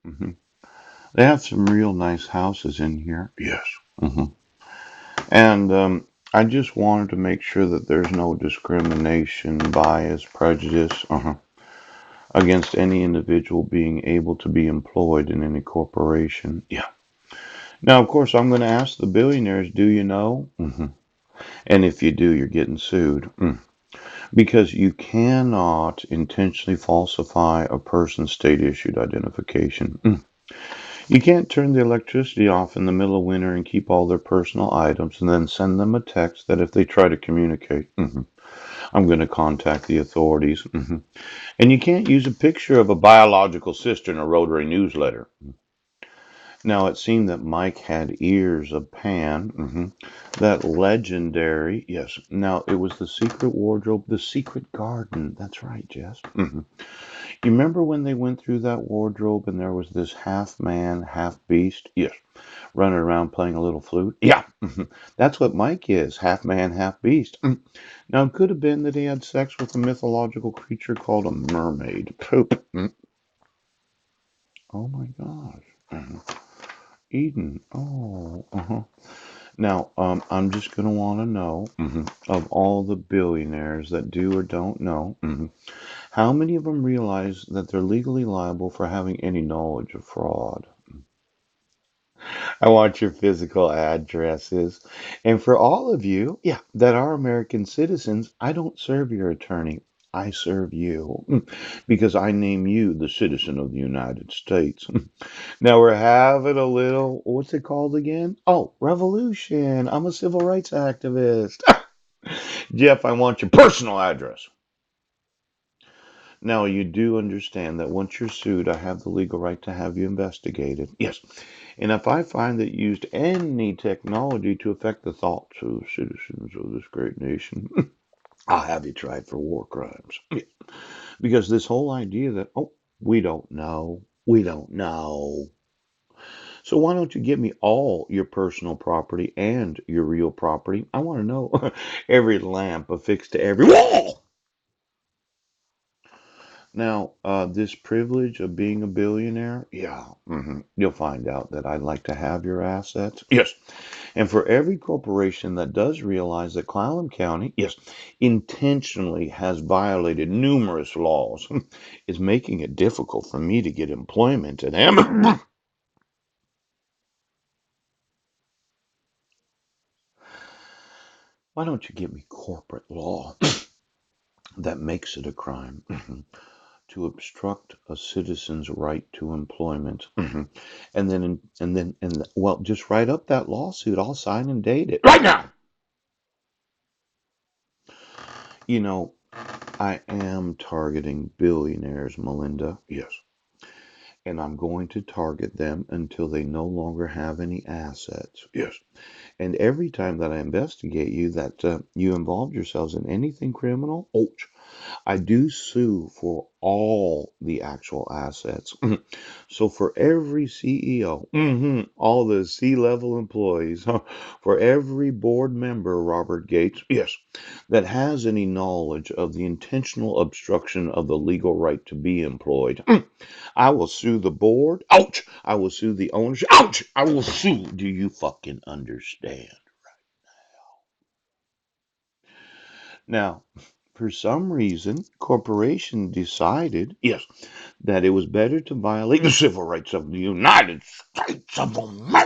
Hmm. They have some real nice houses in here. Yes. Hmm. And I just wanted to make sure that there's no discrimination, bias, prejudice against any individual being able to be employed in any corporation. Yeah. Now, of course, I'm going to ask the billionaires, do you know? And if you do, you're getting sued. Because you cannot intentionally falsify a person's state issued identification. You can't turn the electricity off in the middle of winter and keep all their personal items and then send them a text that if they try to communicate, I'm going to contact the authorities. And you can't use a picture of a biological sister in a Rotary newsletter. Now, it seemed that Mike had ears of Pan, that legendary, yes. Now, it was the secret wardrobe, the secret garden. That's right, Jess. You remember when they went through that wardrobe and there was this half man, half beast? Yes. Running around playing a little flute? Yeah. That's what Mike is, half man, half beast. Now, it could have been that he had sex with a mythological creature called a mermaid. Poop. Oh my gosh. Eden. Oh, Now, I'm just going to want to know of all the billionaires that do or don't know, how many of them realize that they're legally liable for having any knowledge of fraud? I want your physical addresses. And for all of you, yeah, that are American citizens, I don't serve your attorney. I serve you because I name you the citizen of the United States. Now we're having a little, what's it called again? Oh, revolution. I'm a civil rights activist. Jeff, I want your personal address. Now, you do understand that once you're sued, I have the legal right to have you investigated. Yes. And if I find that you used any technology to affect the thoughts of citizens of this great nation, I'll have you tried for war crimes. Yeah. Because this whole idea that, oh, we don't know. So why don't you give me all your personal property and your real property? I want to know every lamp affixed to every wall. Now, this privilege of being a billionaire, yeah, you'll find out that I'd like to have your assets. Yes. And for every corporation that does realize that Clallam County, yes, intentionally has violated numerous laws, is making it difficult for me to get employment at them. Why don't you give me corporate law that makes it a crime to obstruct a citizen's right to employment? Well, just write up that lawsuit. I'll sign and date it right now. You know, I am targeting billionaires, Melinda. Yes. And I'm going to target them until they no longer have any assets. Yes. And every time that I investigate you, that you involved yourselves in anything criminal, ouch, I do sue for all the actual assets. So for every CEO, all the C-level employees, for every board member, Robert Gates, yes, that has any knowledge of the intentional obstruction of the legal right to be employed, I will sue the board. Ouch! I will sue the ownership. Ouch! I will sue. Do you fucking understand? Now, for some reason, corporation decided, yes, that it was better to violate the civil rights of the United States of America.